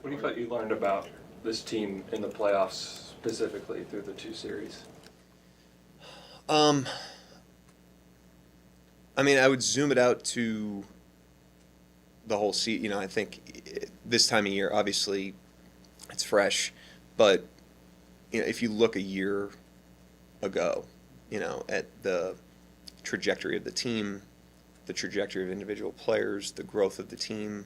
What do you thought you learned about this team in the playoffs, specifically through the two series? I mean, I would zoom it out to the whole season. You know, I think this time of year, obviously, it's fresh, but you know, if you look a year ago, you know, at the trajectory of the team, the trajectory of individual players, the growth of the team,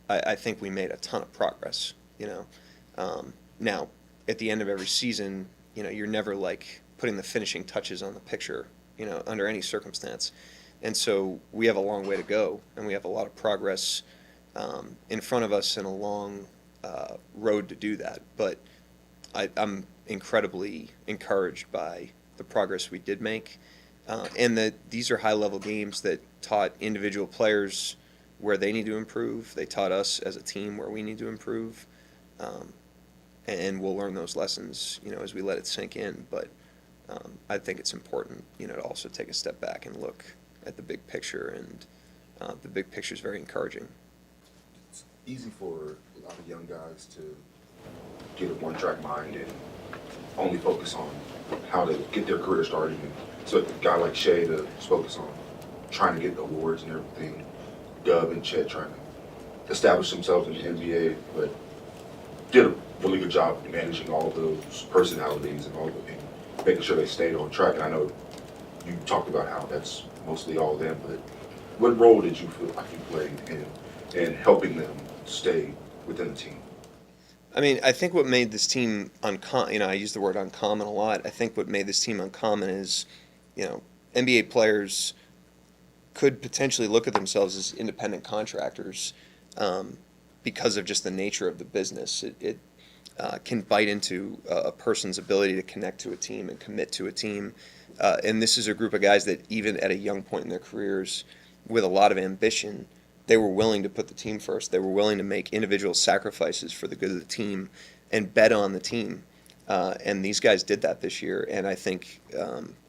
I think we made a ton of progress. You know, now at the end of every season, you know, you're never like putting the finishing touches on the picture, you know, under any circumstance. And so we have a long way to go, and we have a lot of progress in front of us and a long road to do that. But I'm incredibly encouraged by the progress we did make, and that these are high-level games that taught individual players where they need to improve. They taught us as a team where we need to improve, and we'll learn those lessons, you know, as we let it sink in. But I think it's important, you know, to also take a step back and look at the big picture, and the big picture is very encouraging. It's easy for a lot of young guys to get a one-track mind and only focus on how to get their career started. And so a guy like Shea to focus on trying to get awards and everything. Dub and Chet trying to establish themselves in the NBA, but did a really good job of managing all of those personalities and all of it, and making sure they stayed on track. And I know you talked about how that's mostly all them, but what role did you feel like you played in helping them stay within the team? I mean, I think what made this team uncommon, you know, I use the word uncommon a lot. I think what made this team uncommon is, you know, NBA players could potentially look at themselves as independent contractors because of just the nature of the business. It can bite into a person's ability to connect to a team and commit to a team. And this is a group of guys that even at a young point in their careers, with a lot of ambition, they were willing to put the team first. They were willing to make individual sacrifices for the good of the team and bet on the team. And these guys did that this year, and I think,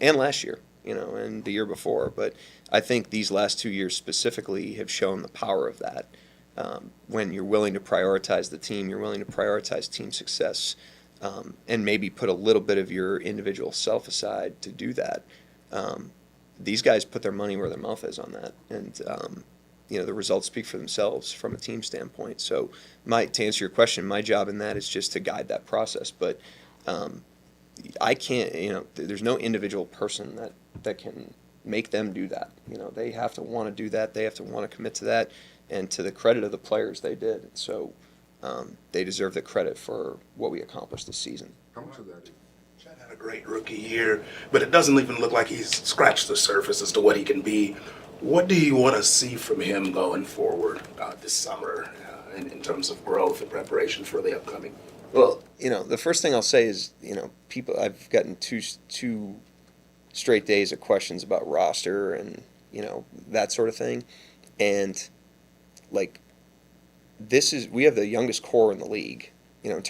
and last year, you know, and the year before. But I think these last 2 years specifically have shown the power of that. When you're willing to prioritize the team, you're willing to prioritize team success, and maybe put a little bit of your individual self aside to do that. These guys put their money where their mouth is on that, and you know, the results speak for themselves from a team standpoint. So, to answer your question, my job in that is just to guide that process. But I can't, you know, there's no individual person that can make them do that. You know, they have to want to do that. They have to want to commit to that. And to the credit of the players, they did. So they deserve the credit for what we accomplished this season. How much of that? Chet had a great rookie year, but it doesn't even look like he's scratched the surface as to what he can be. What do you want to see from him going forward this summer in terms of growth and preparation for the upcoming? Well, you know, the first thing I'll say is, you know, I've gotten two straight days of questions about roster and, you know, that sort of thing. And, like, we have the youngest core in the league, you know,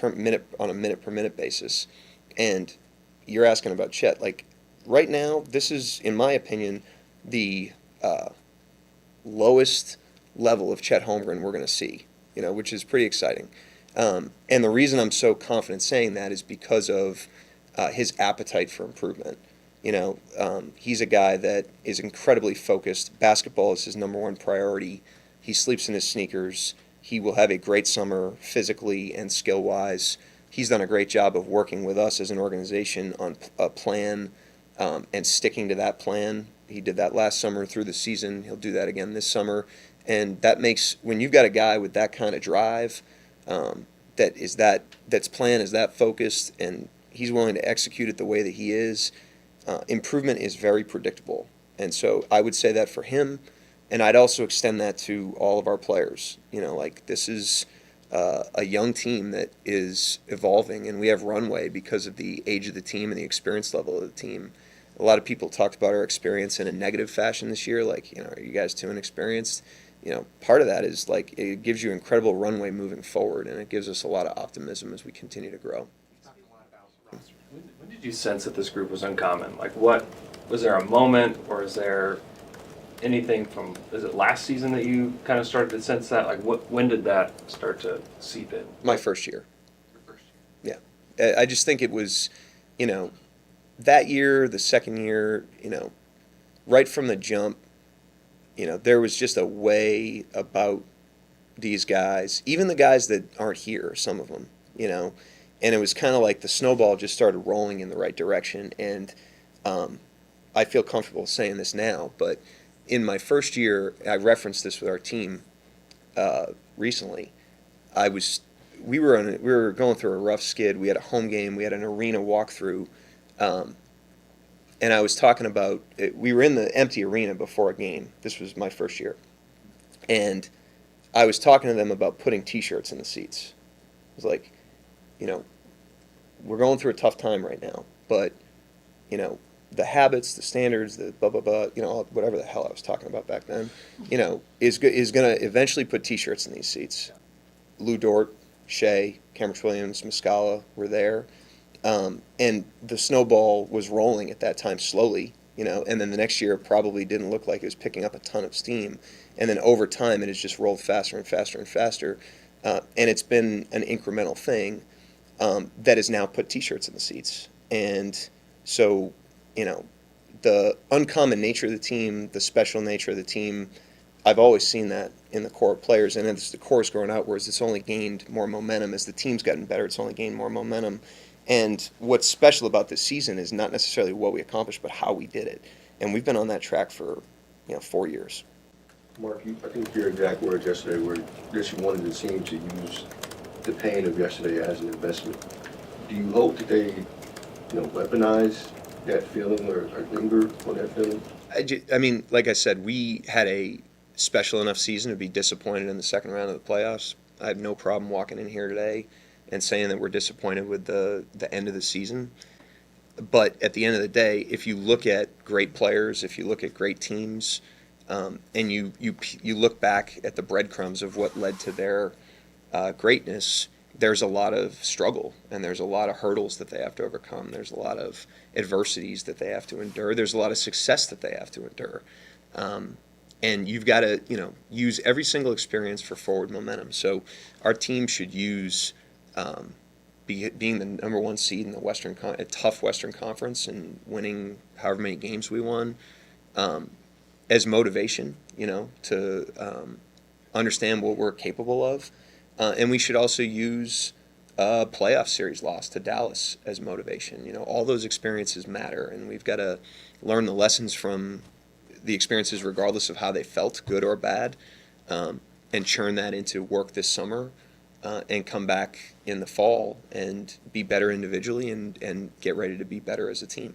on a minute per minute basis. And you're asking about Chet. Like, right now, this is, in my opinion, the lowest level of Chet Holmgren we're going to see, you know, which is pretty exciting. And the reason I'm so confident saying that is because of his appetite for improvement. You know, he's a guy that is incredibly focused. Basketball is his number one priority. He sleeps in his sneakers. He will have a great summer physically and skill-wise. He's done a great job of working with us as an organization on a plan and sticking to that plan. He did that last summer through the season. He'll do that again this summer. And that makes, when you've got a guy with that kind of drive, that's plan is that focused, and he's willing to execute it the way that he is, improvement is very predictable. And so I would say that for him, and I'd also extend that to all of our players. You know, like, this is a young team that is evolving, and we have runway because of the age of the team and the experience level of the team. A lot of people talked about our experience in a negative fashion this year, like, you know, are you guys too inexperienced? You know, part of that is, like, it gives you incredible runway moving forward, and it gives us a lot of optimism as we continue to grow. When did you sense that this group was uncommon? Like, what was there a moment, or is there anything from, is it last season that you kind of started to sense that? Like, when did that start to seep in? My first year. Yeah. I just think it was, that year, the second year, right from the jump, there was just a way about these guys, even the guys that aren't here, some of them, and it was kind of like the snowball just started rolling in the right direction. And I feel comfortable saying this now, but in my first year, I referenced this with our team recently. We were going through a rough skid. We had a home game. We had an arena walkthrough, and I was talking about we were in the empty arena before a game. This was my first year, and I was talking to them about putting T-shirts in the seats. I was like, we're going through a tough time right now, but the habits, the standards, the blah blah blah, whatever the hell I was talking about back then, is going to eventually put T-shirts in these seats. Lou Dort, Shea, Cameron Williams, Muscala were there, and the snowball was rolling at that time slowly, and then the next year probably didn't look like it was picking up a ton of steam, and then over time it has just rolled faster and faster and faster, and it's been an incremental thing that has now put T-shirts in the seats, and so the uncommon nature of the team, the special nature of the team, I've always seen that in the core of players, and as the core is growing outwards, it's only gained more momentum. As the team's gotten better, it's only gained more momentum. And what's special about this season is not necessarily what we accomplished, but how we did it. And we've been on that track for 4 years. Mark, I think your exact words yesterday were that you wanted the team to use the pain of yesterday as an investment. Do you hope that they, weaponize that feeling or linger on that feeling? I mean, like I said, we had a special enough season to be disappointed in the second round of the playoffs. I have no problem walking in here today and saying that we're disappointed with the end of the season. But at the end of the day, if you look at great players, if you look at great teams, and you look back at the breadcrumbs of what led to their greatness, there's a lot of struggle and there's a lot of hurdles that they have to overcome. There's a lot of adversities that they have to endure. There's a lot of success that they have to endure. And you've got to, use every single experience for forward momentum. So our team should use being the number one seed in the a tough Western Conference and winning however many games we won as motivation, to understand what we're capable of. And we should also use a playoff series loss to Dallas as motivation. All those experiences matter, and we've got to learn the lessons from the experiences regardless of how they felt, good or bad, and churn that into work this summer and come back in the fall and be better individually and get ready to be better as a team.